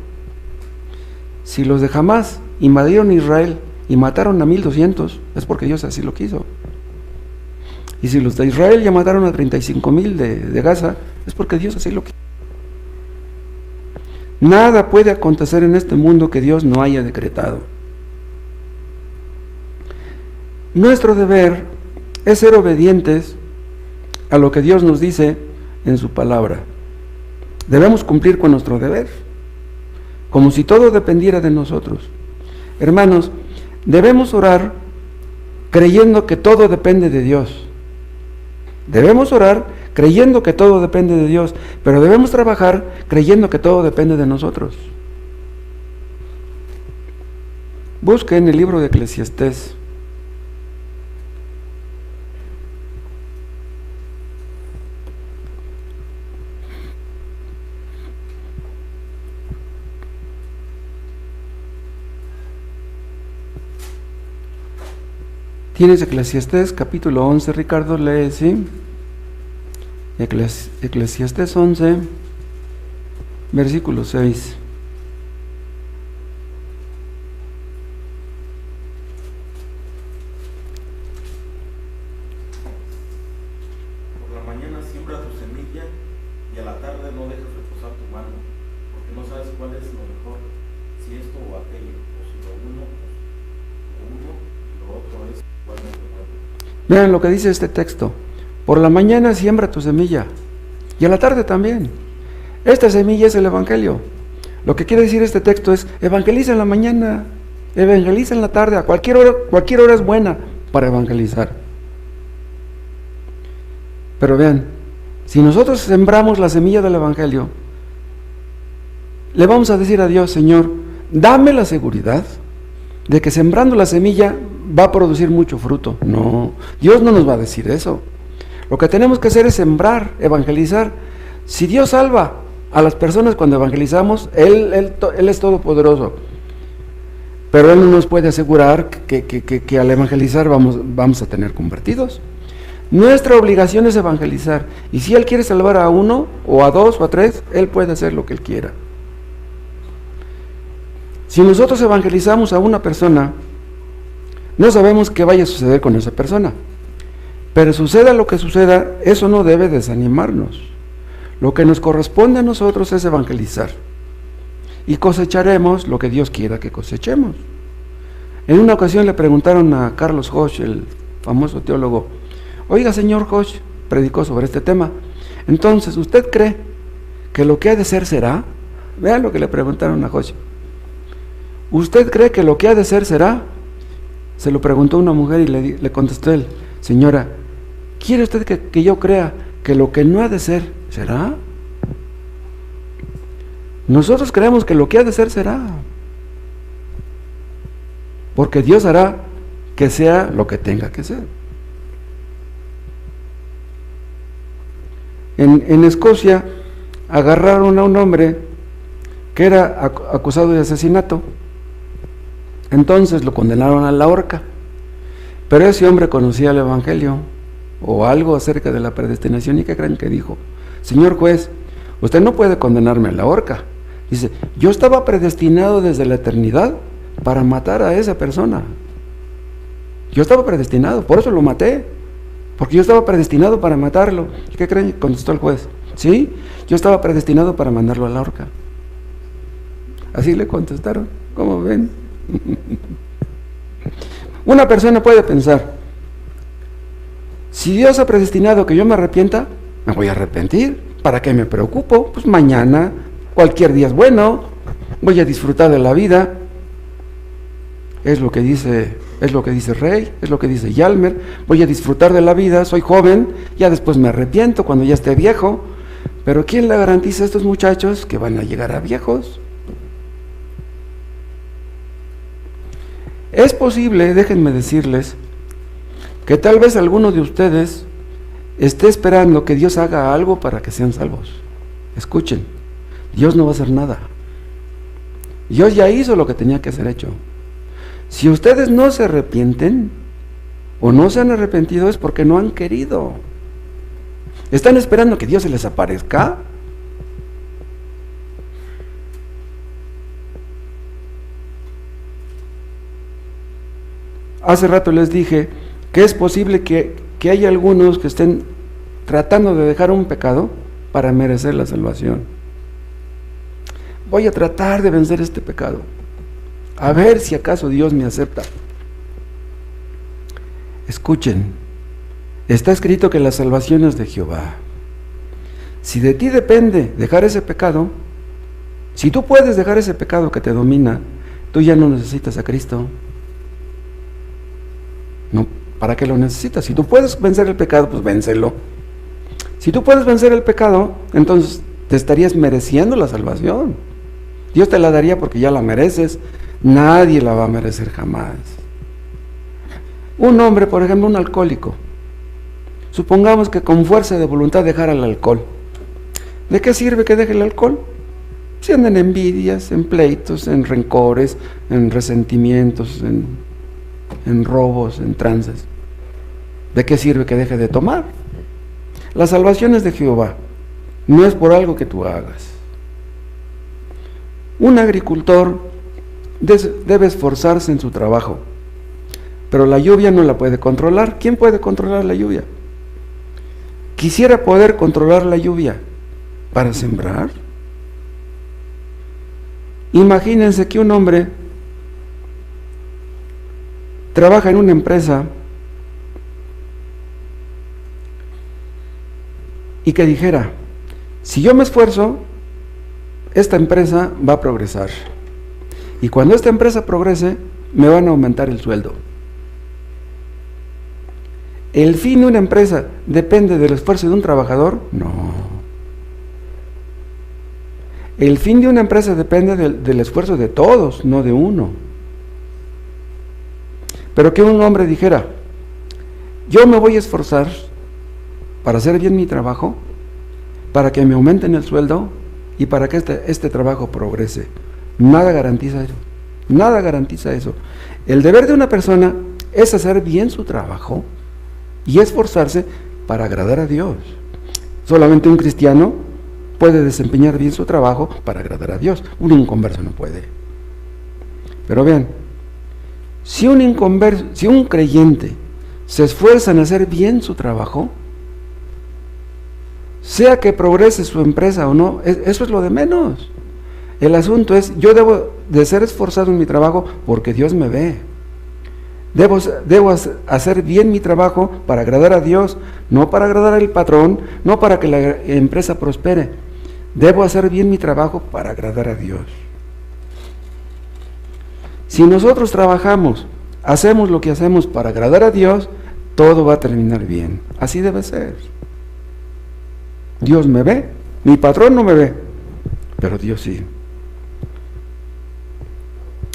Si los de Hamás invadieron Israel y mataron a 1200, es porque Dios así lo quiso. Y si los de Israel ya mataron a 35,000 de Gaza, es porque Dios así lo quiso. Nada puede acontecer en este mundo que Dios no haya decretado. Nuestro deber es ser obedientes a lo que Dios nos dice en su palabra. Debemos cumplir con nuestro deber, como si todo dependiera de nosotros. Hermanos, debemos orar creyendo que todo depende de Dios. Debemos orar creyendo que todo depende de Dios, pero debemos trabajar creyendo que todo depende de nosotros. Busque en el libro de Eclesiastés. Tienes Eclesiastés capítulo 11, Ricardo, lee, ¿sí? Eclesiastés 11, versículo 6. Por la mañana siembra tu semilla y a la tarde no dejes reposar tu mano, porque no sabes cuál es lo mejor, si esto o aquello, o si lo uno y lo otro es igualmente bueno. Vean lo que dice este texto. Por la mañana siembra tu semilla y a la tarde también. Esta semilla es el Evangelio. Lo que quiere decir este texto es: evangeliza en la mañana, evangeliza en la tarde, a cualquier hora es buena para evangelizar. Pero vean, si nosotros sembramos la semilla del Evangelio, le vamos a decir a Dios: Señor, dame la seguridad de que sembrando la semilla va a producir mucho fruto. No, Dios no nos va a decir eso. Lo que tenemos que hacer es sembrar, evangelizar. Si Dios salva a las personas cuando evangelizamos, Él es todopoderoso. Pero Él no nos puede asegurar que al evangelizar vamos a tener convertidos. Nuestra obligación es evangelizar. Y si Él quiere salvar a uno, o a dos, o a tres, Él puede hacer lo que Él quiera. Si nosotros evangelizamos a una persona, no sabemos qué vaya a suceder con esa persona. Pero suceda lo que suceda, eso no debe desanimarnos. Lo que nos corresponde a nosotros es evangelizar. Y cosecharemos lo que Dios quiera que cosechemos. En una ocasión le preguntaron a Carlos Hosch, el famoso teólogo: oiga, señor Hosch, predicó sobre este tema. Entonces, ¿usted cree que lo que ha de ser será? Vean lo que le preguntaron a Hosch. ¿Usted cree que lo que ha de ser será? Se lo preguntó una mujer y le contestó él: señora, ¿quiere usted que yo crea que lo que no ha de ser será? Nosotros creemos que lo que ha de ser será, porque Dios hará que sea lo que tenga que ser. En Escocia agarraron a un hombre que era acusado de asesinato. Entonces lo condenaron a la horca. Pero ese hombre conocía el Evangelio o algo acerca de la predestinación. ¿Y qué creen que dijo? Señor juez, usted no puede condenarme a la horca. Dice: yo estaba predestinado desde la eternidad para matar a esa persona. Yo estaba predestinado, por eso lo maté, porque yo estaba predestinado para matarlo. ¿Y qué creen? Contestó el juez: sí, yo estaba predestinado para mandarlo a la horca. Así le contestaron. ¿Cómo ven? Una persona puede pensar: si Dios ha predestinado que yo me arrepienta, me voy a arrepentir. ¿Para qué me preocupo? Pues mañana, cualquier día es bueno, voy a disfrutar de la vida. Es lo que dice Rey, es lo que dice Yalmer: voy a disfrutar de la vida, soy joven, ya después me arrepiento cuando ya esté viejo. Pero ¿quién le garantiza a estos muchachos que van a llegar a viejos? Es posible, déjenme decirles, que tal vez alguno de ustedes esté esperando que Dios haga algo para que sean salvos. Escuchen, Dios no va a hacer nada. Dios ya hizo lo que tenía que ser hecho. Si ustedes no se arrepienten o no se han arrepentido, es porque no han querido. ¿Están esperando que Dios se les aparezca? Hace rato les dije que es posible que haya algunos que estén tratando de dejar un pecado para merecer la salvación. Voy a tratar de vencer este pecado, a ver si acaso Dios me acepta. Escuchen, está escrito que la salvación es de Jehová. Si de ti depende dejar ese pecado, si tú puedes dejar ese pecado que te domina, tú ya no necesitas a Cristo. No, ¿para qué lo necesitas? Si tú puedes vencer el pecado, pues vénselo. Si tú puedes vencer el pecado, entonces te estarías mereciendo la salvación. Dios te la daría porque ya la mereces. Nadie la va a merecer jamás. Un hombre, por ejemplo, un alcohólico, supongamos que con fuerza de voluntad dejara el alcohol. ¿De qué sirve que deje el alcohol? Si andan en envidias, en pleitos, en rencores, en resentimientos, en en robos, en trances. ¿De qué sirve que deje de tomar? La salvación es de Jehová, no es por algo que tú hagas. Un agricultor debe esforzarse en su trabajo, pero la lluvia no la puede controlar. ¿Quién puede controlar la lluvia? Quisiera poder controlar la lluvia para sembrar. Imagínense que un hombre trabaja en una empresa y que dijera, si yo me esfuerzo, esta empresa va a progresar. Y cuando esta empresa progrese, me van a aumentar el sueldo. ¿El fin de una empresa depende del esfuerzo de un trabajador? No. El fin de una empresa depende del esfuerzo de todos, no de uno. Pero que un hombre dijera, yo me voy a esforzar para hacer bien mi trabajo, para que me aumenten el sueldo y para que este trabajo progrese. Nada garantiza eso. Nada garantiza eso. El deber de una persona es hacer bien su trabajo y esforzarse para agradar a Dios. Solamente un cristiano puede desempeñar bien su trabajo para agradar a Dios. Un inconverso no puede. Pero vean, si un creyente se esfuerza en hacer bien su trabajo, sea que progrese su empresa o no, eso es lo de menos. El asunto es, yo debo de ser esforzado en mi trabajo porque Dios me ve. Debo hacer bien mi trabajo para agradar a Dios, no para agradar al patrón, no para que la empresa prospere. Debo hacer bien mi trabajo para agradar a Dios. Si nosotros trabajamos, hacemos lo que hacemos para agradar a Dios, todo va a terminar bien. Así debe ser. Dios me ve, mi patrón no me ve, pero Dios sí.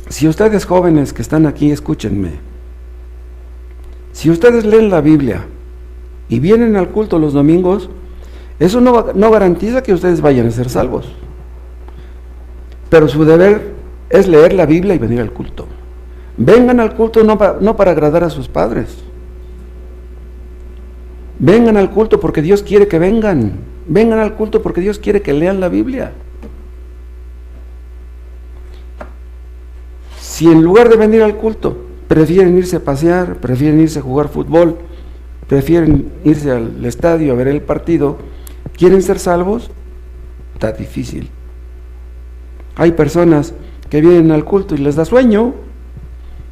Si ustedes jóvenes que están aquí, escúchenme. Si ustedes leen la Biblia y vienen al culto los domingos, eso no garantiza que ustedes vayan a ser salvos. Pero su deber es leer la Biblia y venir al culto. Vengan al culto no para agradar a sus padres. Vengan al culto porque Dios quiere que vengan. Vengan al culto porque Dios quiere que lean la Biblia. Si en lugar de venir al culto prefieren irse a pasear, prefieren irse a jugar fútbol, prefieren irse al estadio a ver el partido, ¿quieren ser salvos? Está difícil. Hay personas que vienen al culto y les da sueño.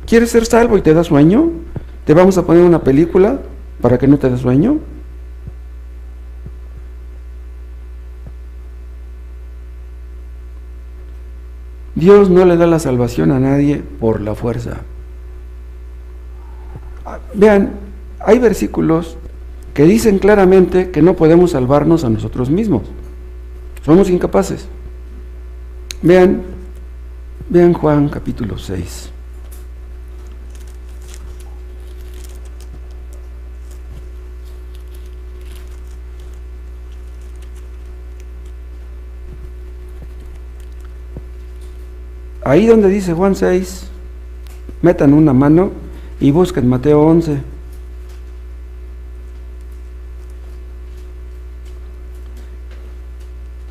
¿Quieres ser salvo y te da sueño? ¿Te vamos a poner una película para que no te dé sueño? Dios no le da la salvación a nadie por la fuerza. Vean, hay versículos que dicen claramente que no podemos salvarnos a nosotros mismos. Somos incapaces. Vean Juan capítulo 6. Ahí donde dice Juan 6, metan una mano y busquen Mateo 11.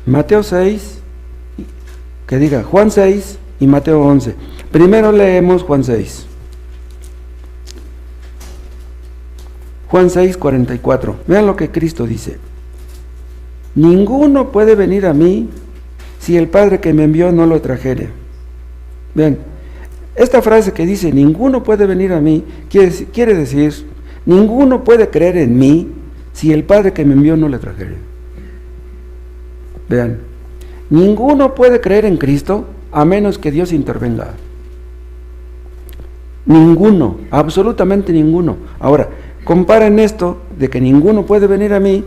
Mateo 6, que diga Juan 6 y Mateo 11. Primero leemos Juan 6. Juan 6, 44. Vean lo que Cristo dice. Ninguno puede venir a mí si el Padre que me envió no lo trajere. Vean, esta frase que dice, ninguno puede venir a mí, quiere decir, ninguno puede creer en mí si el Padre que me envió no le trajere. Vean, ninguno puede creer en Cristo a menos que Dios intervenga. Ninguno, absolutamente ninguno. Ahora, comparen esto de que ninguno puede venir a mí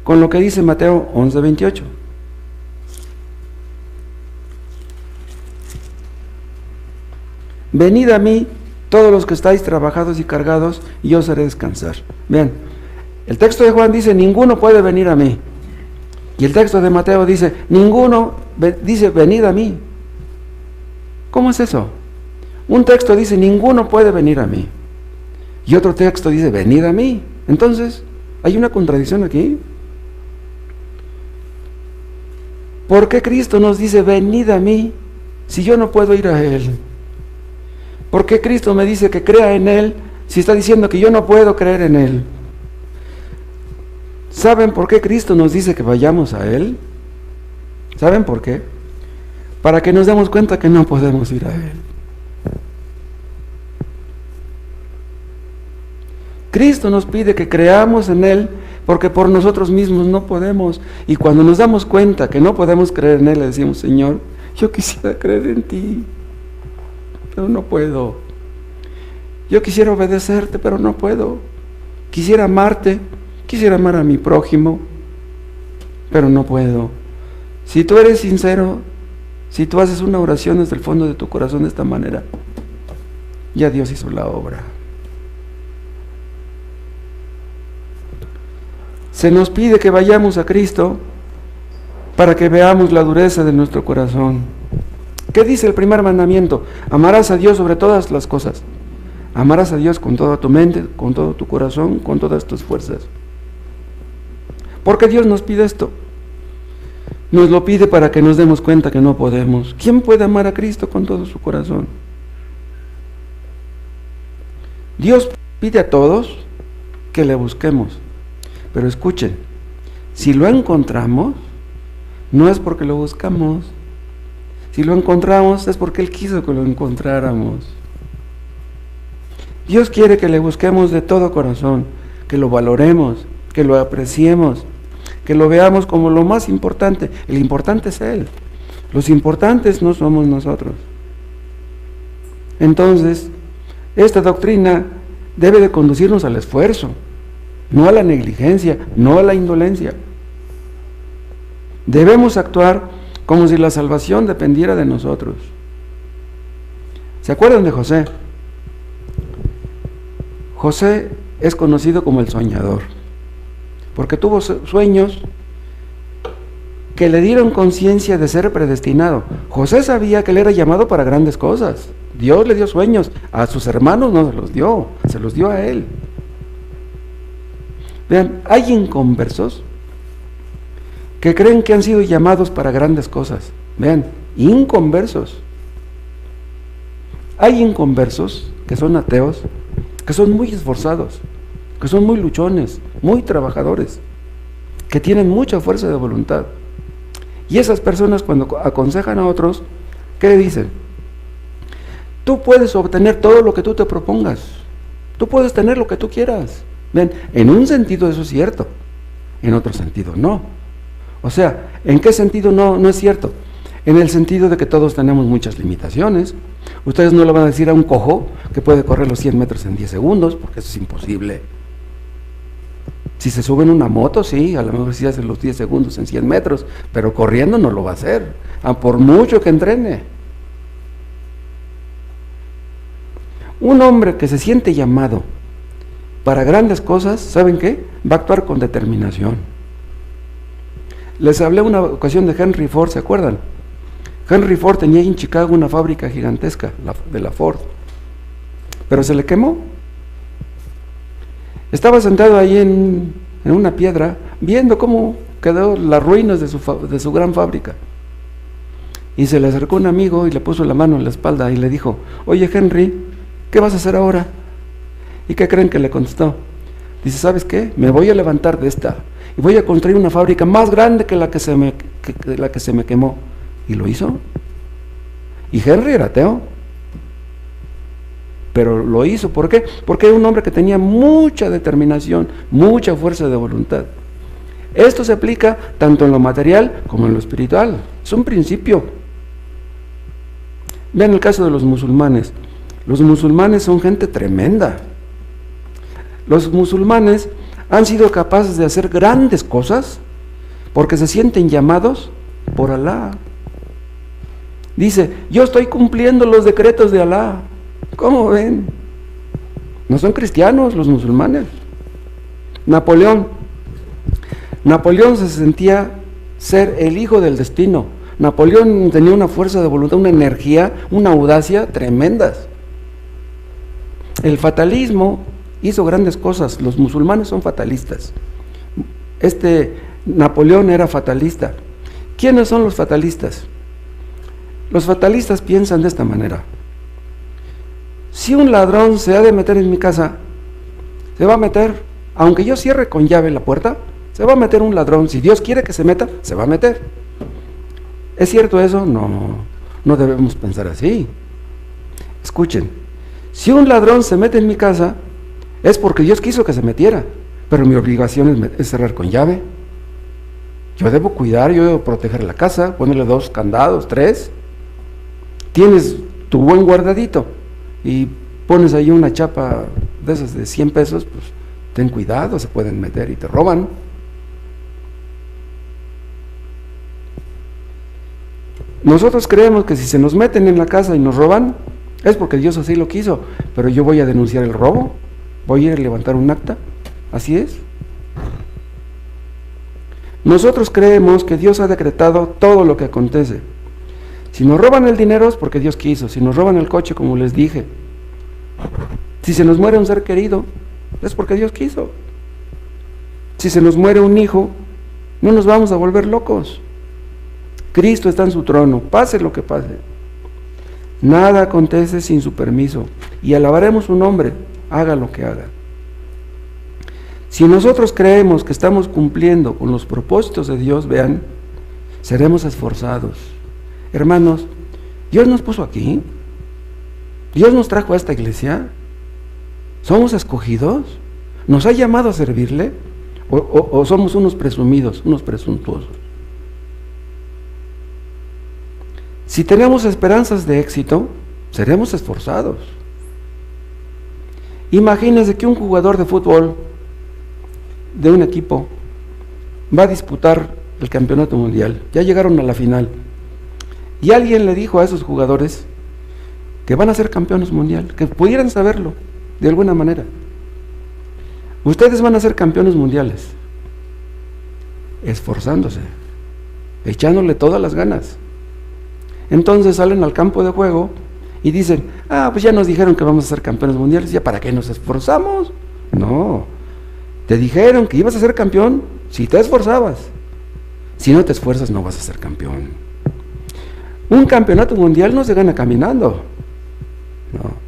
con lo que dice Mateo 11, 28. Venid a mí, todos los que estáis trabajados y cargados, y yo os haré descansar. Vean, el texto de Juan dice, ninguno puede venir a mí. Y el texto de Mateo dice, venid a mí. ¿Cómo es eso? Un texto dice, ninguno puede venir a mí. Y otro texto dice, venid a mí. Entonces, hay una contradicción aquí. ¿Por qué Cristo nos dice, venid a mí, si yo no puedo ir a Él? ¿Por qué Cristo me dice que crea en Él, si está diciendo que yo no puedo creer en Él? ¿Saben por qué Cristo nos dice que vayamos a Él? ¿Saben por qué? Para que nos demos cuenta que no podemos ir a Él. Cristo nos pide que creamos en Él, porque por nosotros mismos no podemos. Y cuando nos damos cuenta que no podemos creer en Él, le decimos, Señor, yo quisiera creer en ti, pero no puedo. Yo quisiera obedecerte, pero no puedo. Quisiera amarte, quisiera amar a mi prójimo, pero no puedo. Si tú eres sincero, si tú haces una oración desde el fondo de tu corazón de esta manera, ya Dios hizo la obra. Se nos pide que vayamos a Cristo para que veamos la dureza de nuestro corazón. ¿Qué dice el primer mandamiento? Amarás a Dios sobre todas las cosas. Amarás a Dios con toda tu mente, con todo tu corazón, con todas tus fuerzas. ¿Por qué Dios nos pide esto? Nos lo pide para que nos demos cuenta que no podemos. ¿Quién puede amar a Cristo con todo su corazón? Dios pide a todos que le busquemos. Pero escuchen, si lo encontramos, no es porque lo buscamos. Si lo encontramos, es porque Él quiso que lo encontráramos. Dios quiere que le busquemos de todo corazón, que lo valoremos, que lo apreciemos, que lo veamos como lo más importante. El importante es Él. Los importantes no somos nosotros. Entonces, esta doctrina debe de conducirnos al esfuerzo, no a la negligencia, no a la indolencia. Debemos actuar como si la salvación dependiera de nosotros. ¿Se acuerdan de José? José es conocido como el soñador, porque tuvo sueños que le dieron conciencia de ser predestinado. José sabía que él era llamado para grandes cosas. Dios le dio sueños, a sus hermanos no se los dio, se los dio a él. Vean, hay inconversos que creen que han sido llamados para grandes cosas. Vean, inconversos. Hay inconversos que son ateos, que son muy esforzados, que son muy luchones, muy trabajadores, que tienen mucha fuerza de voluntad. Y esas personas, cuando aconsejan a otros, ¿qué le dicen? Tú puedes obtener todo lo que tú te propongas, tú puedes tener lo que tú quieras. Ven, en un sentido eso es cierto, en otro sentido no. O sea, ¿en qué sentido no es cierto? En el sentido de que todos tenemos muchas limitaciones. Ustedes no le van a decir a un cojo que puede correr los 100 metros en 10 segundos, porque eso es imposible. Si se sube en una moto, sí, a lo mejor sí hace los 10 segundos en 100 metros, pero corriendo no lo va a hacer, por mucho que entrene. Un hombre que se siente llamado para grandes cosas, ¿saben qué? Va a actuar con determinación. Les hablé una ocasión de Henry Ford, ¿se acuerdan? Henry Ford tenía en Chicago una fábrica gigantesca, de la Ford, pero se le quemó. Estaba sentado ahí en una piedra, viendo cómo quedó las ruinas de su gran fábrica. Y se le acercó un amigo y le puso la mano en la espalda y le dijo, oye Henry, ¿qué vas a hacer ahora? ¿Y qué creen que le contestó? Dice, ¿sabes qué? Me voy a levantar de esta y voy a construir una fábrica más grande que la que se me quemó. Y lo hizo. Y Henry era ateo, pero lo hizo. ¿Por qué? Porque era un hombre que tenía mucha determinación, mucha fuerza de voluntad. Esto se aplica tanto en lo material como en lo espiritual. Es un principio. Vean el caso de los musulmanes. Los musulmanes son gente tremenda. Los musulmanes han sido capaces de hacer grandes cosas porque se sienten llamados por Alá. Dice, yo estoy cumpliendo los decretos de Alá. ¿Cómo ven? No son cristianos los musulmanes. Napoleón se sentía ser el hijo del destino. Napoleón tenía una fuerza de voluntad, una energía, una audacia tremendas. El fatalismo hizo grandes cosas. Los musulmanes son fatalistas. Napoleón era fatalista. ¿Quiénes son los fatalistas? Los fatalistas piensan de esta manera: si un ladrón se ha de meter en mi casa, se va a meter, aunque yo cierre con llave la puerta, se va a meter un ladrón. Si Dios quiere que se meta, se va a meter. ¿Es cierto eso? No debemos pensar así. Escuchen, si un ladrón se mete en mi casa, es porque Dios quiso que se metiera, pero mi obligación es cerrar con llave. Yo debo cuidar, yo debo proteger la casa, ponerle 2 candados, 3. Tienes tu buen guardadito y pones ahí una chapa de esas de 100 pesos, pues ten cuidado, se pueden meter y te roban. Nosotros creemos que si se nos meten en la casa y nos roban, es porque Dios así lo quiso, pero yo voy a denunciar el robo, voy a ir a levantar un acta. Así es. Nosotros creemos que Dios ha decretado todo lo que acontece. Si nos roban el dinero es porque Dios quiso. Si nos roban el coche, como les dije, si se nos muere un ser querido, es porque Dios quiso. Si se nos muere un hijo, no nos vamos a volver locos. Cristo está en su trono, pase lo que pase. Nada acontece sin su permiso, y alabaremos su nombre, haga lo que haga. Si nosotros creemos que estamos cumpliendo con los propósitos de Dios, vean, seremos esforzados. Hermanos, Dios nos puso aquí, Dios nos trajo a esta iglesia, somos escogidos, nos ha llamado a servirle, o somos unos presumidos, unos presuntuosos. Si tenemos esperanzas de éxito, seremos esforzados. Imagínense que un jugador de fútbol de un equipo va a disputar el campeonato mundial, ya llegaron a la final, y alguien le dijo a esos jugadores que van a ser campeones mundial, que pudieran saberlo de alguna manera. Ustedes van a ser campeones mundiales, esforzándose, echándole todas las ganas. Entonces salen al campo de juego y dicen: pues ya nos dijeron que vamos a ser campeones mundiales, ¿ya para qué nos esforzamos? No, te dijeron que ibas a ser campeón si te esforzabas. Si no te esfuerzas, no vas a ser campeón. Un campeonato mundial no se gana caminando. No.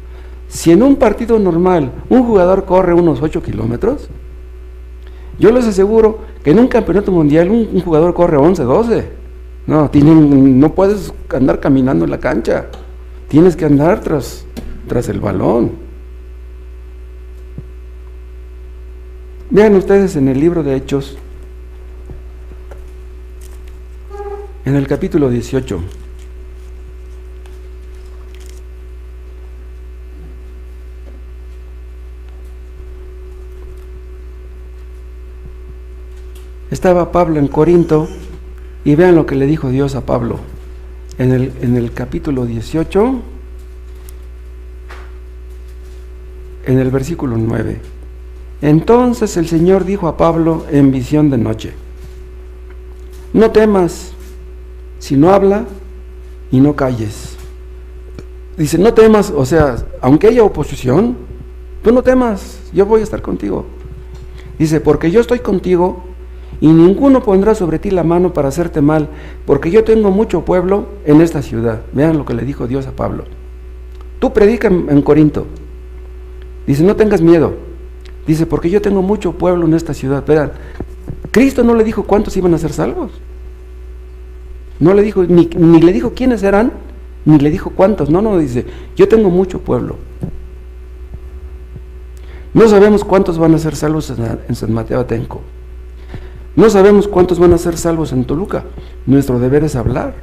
Si en un partido normal un jugador corre unos 8 kilómetros, yo les aseguro que en un campeonato mundial un jugador corre 11, 12. No puedes andar caminando en la cancha, tienes que andar tras el balón. Vean ustedes en el libro de Hechos, en el capítulo 18. Estaba Pablo en Corinto, y vean lo que le dijo Dios a Pablo en el capítulo 18, en el versículo 9. Entonces el Señor dijo a Pablo en visión de noche: no temas, sino habla y no calles. Dice, no temas, o sea, aunque haya oposición, tú no temas, yo voy a estar contigo. Dice, porque yo estoy contigo, y ninguno pondrá sobre ti la mano para hacerte mal, porque yo tengo mucho pueblo en esta ciudad. Vean lo que le dijo Dios a Pablo. Tú predica en Corinto. Dice, no tengas miedo. Dice, porque yo tengo mucho pueblo en esta ciudad. Vean, Cristo no le dijo cuántos iban a ser salvos. No le dijo, ni le dijo quiénes eran, ni le dijo cuántos. No, dice, yo tengo mucho pueblo. No sabemos cuántos van a ser salvos en San Mateo Atenco. No sabemos cuántos van a ser salvos en Toluca. Nuestro deber es hablar.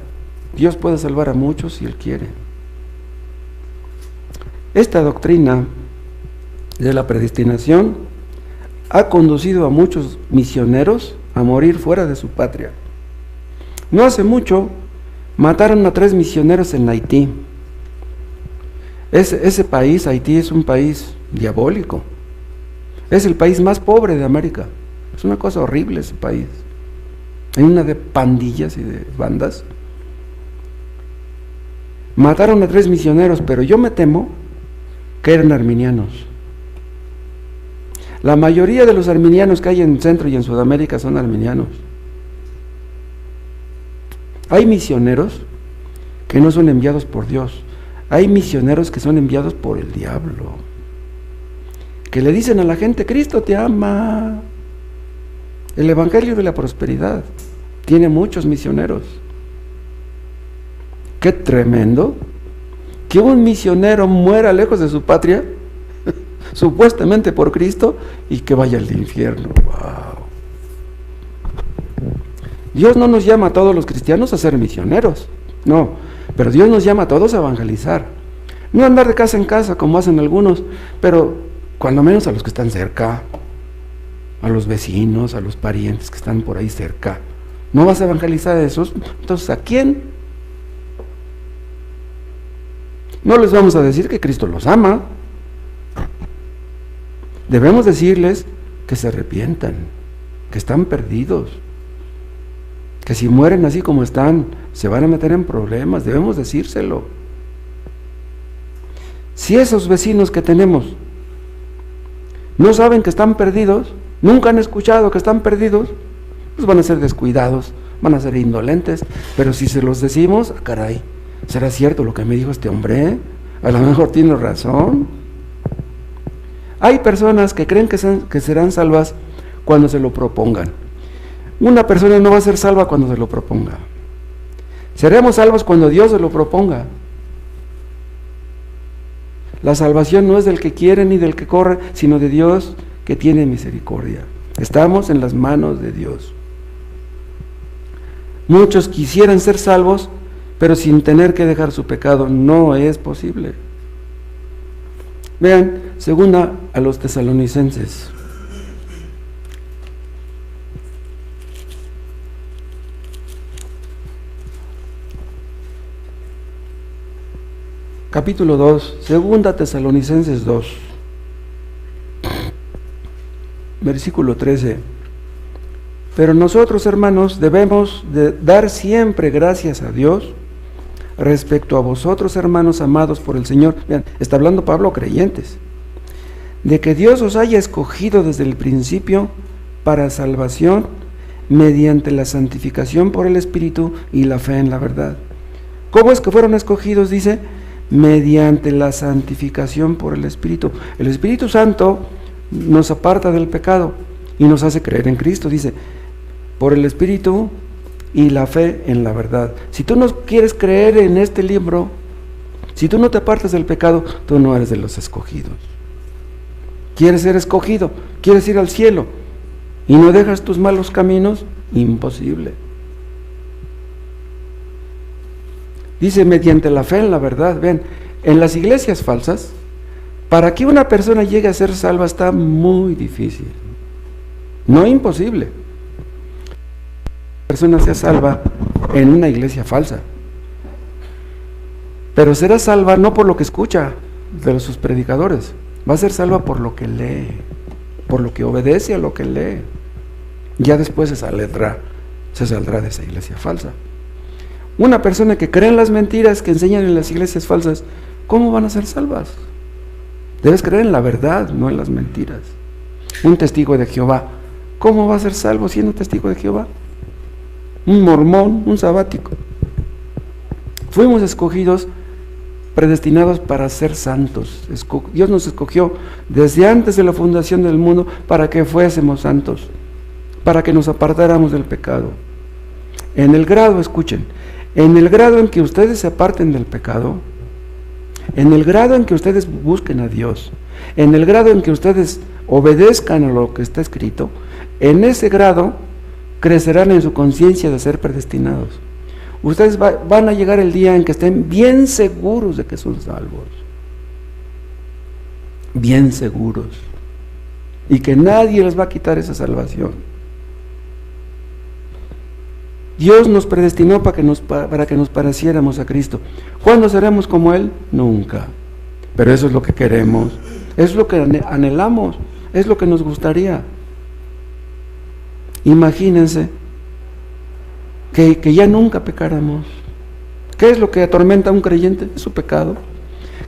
Dios puede salvar a muchos si Él quiere. Esta doctrina de la predestinación ha conducido a muchos misioneros a morir fuera de su patria. No hace mucho mataron a 3 misioneros en Haití. Ese país, Haití, es un país diabólico. Es el país más pobre de América. Es una cosa horrible ese país. Hay una de pandillas y de bandas. Mataron a 3 misioneros, pero yo me temo que eran arminianos. La mayoría de los arminianos que hay en Centro y en Sudamérica son arminianos. Hay misioneros que no son enviados por Dios. Hay misioneros que son enviados por el diablo, que le dicen a la gente: Cristo te ama. El evangelio de la prosperidad tiene muchos misioneros. Qué tremendo que un misionero muera lejos de su patria, supuestamente por Cristo, y que vaya al infierno. Wow. Dios no nos llama a todos los cristianos a ser misioneros, no, pero Dios nos llama a todos a evangelizar. No andar de casa en casa como hacen algunos, pero cuando menos a los que están cerca, a los vecinos, a los parientes que están por ahí cerca. ¿No vas a evangelizar a esos? Entonces, ¿a quién? No les vamos a decir que Cristo los ama. Debemos decirles que se arrepientan, que están perdidos, que si mueren así como están, se van a meter en problemas. Debemos decírselo. Si esos vecinos que tenemos no saben que están perdidos, nunca han escuchado que están perdidos, pues van a ser descuidados, van a ser indolentes. Pero si se los decimos, caray, ¿será cierto lo que me dijo este hombre? A lo mejor tiene razón. Hay personas que creen que serán salvas cuando se lo propongan. Una persona no va a ser salva cuando se lo proponga. Seremos salvos cuando Dios se lo proponga. La salvación no es del que quiere ni del que corre, sino de Dios, que tiene misericordia. Estamos en las manos de Dios. Muchos quisieran ser salvos, pero sin tener que dejar su pecado. No es posible. Vean, segunda a los Tesalonicenses. Capítulo 2, segunda Tesalonicenses 2. Versículo 13. Pero nosotros, hermanos, debemos de dar siempre gracias a Dios respecto a vosotros, hermanos amados por el Señor. Vean, está hablando Pablo a creyentes, de que Dios os haya escogido desde el principio para salvación mediante la santificación por el Espíritu y la fe en la verdad. ¿Cómo es que fueron escogidos? Dice, mediante la santificación por el Espíritu. El Espíritu Santo nos aparta del pecado y nos hace creer en Cristo. Dice, por el Espíritu y la fe en la verdad. Si tú no quieres creer en este libro, si tú no te apartas del pecado, tú no eres de los escogidos. ¿Quieres ser escogido? ¿Quieres ir al cielo? ¿Y no dejas tus malos caminos? Imposible. Dice, mediante la fe en la verdad. Ven, en las iglesias falsas, para que una persona llegue a ser salva está muy difícil. No imposible. La persona sea salva en una iglesia falsa, pero será salva no por lo que escucha de sus predicadores, va a ser salva por lo que lee, por lo que obedece a lo que lee. Ya después se saldrá de esa iglesia falsa. Una persona que cree en las mentiras que enseñan en las iglesias falsas, ¿cómo van a ser salvas? Debes creer en la verdad, no en las mentiras. Un testigo de Jehová, ¿cómo va a ser salvo siendo testigo de Jehová? Un mormón, un sabático. Fuimos escogidos, predestinados para ser santos. Dios nos escogió desde antes de la fundación del mundo para que fuésemos santos, para que nos apartáramos del pecado. En el grado, escuchen, en el grado en que ustedes se aparten del pecado, en el grado en que ustedes busquen a Dios, en el grado en que ustedes obedezcan a lo que está escrito, en ese grado crecerán en su conciencia de ser predestinados. Ustedes van a llegar el día en que estén bien seguros de que son salvos, bien seguros, y que nadie les va a quitar esa salvación. Dios nos predestinó para que nos pareciéramos a Cristo. ¿Cuándo seremos como Él? Nunca. Pero eso es lo que queremos, es lo que anhelamos, es lo que nos gustaría. Imagínense que ya nunca pecáramos. ¿Qué es lo que atormenta a un creyente? Es su pecado.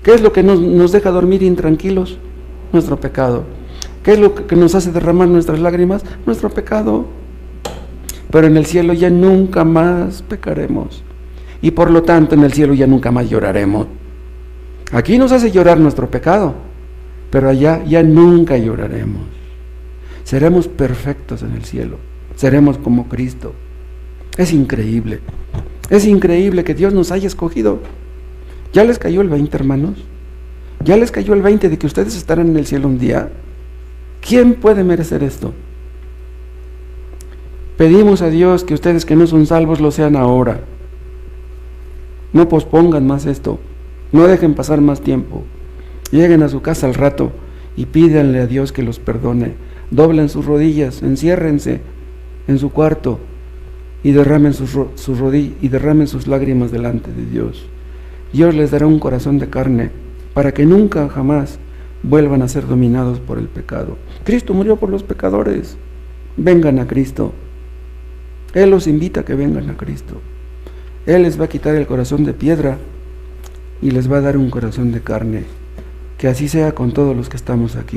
¿Qué es lo que nos deja dormir intranquilos? Nuestro pecado. ¿Qué es lo que nos hace derramar nuestras lágrimas? Nuestro pecado. Pero en el cielo ya nunca más pecaremos. Y por lo tanto en el cielo ya nunca más lloraremos. Aquí nos hace llorar nuestro pecado, pero allá ya nunca lloraremos. Seremos perfectos en el cielo. Seremos como Cristo. Es increíble. Es increíble que Dios nos haya escogido. ¿Ya les cayó el 20, hermanos? ¿Ya les cayó el 20 de que ustedes estarán en el cielo un día? ¿Quién puede merecer esto? Pedimos a Dios que ustedes que no son salvos lo sean ahora. No pospongan más esto. No dejen pasar más tiempo. Lleguen a su casa al rato y pídanle a Dios que los perdone. Doblen sus rodillas, enciérrense en su cuarto y derramen sus lágrimas delante de Dios. Dios les dará un corazón de carne para que nunca jamás vuelvan a ser dominados por el pecado. Cristo murió por los pecadores. Vengan a Cristo. Él los invita a que vengan a Cristo. Él les va a quitar el corazón de piedra y les va a dar un corazón de carne. Que así sea con todos los que estamos aquí.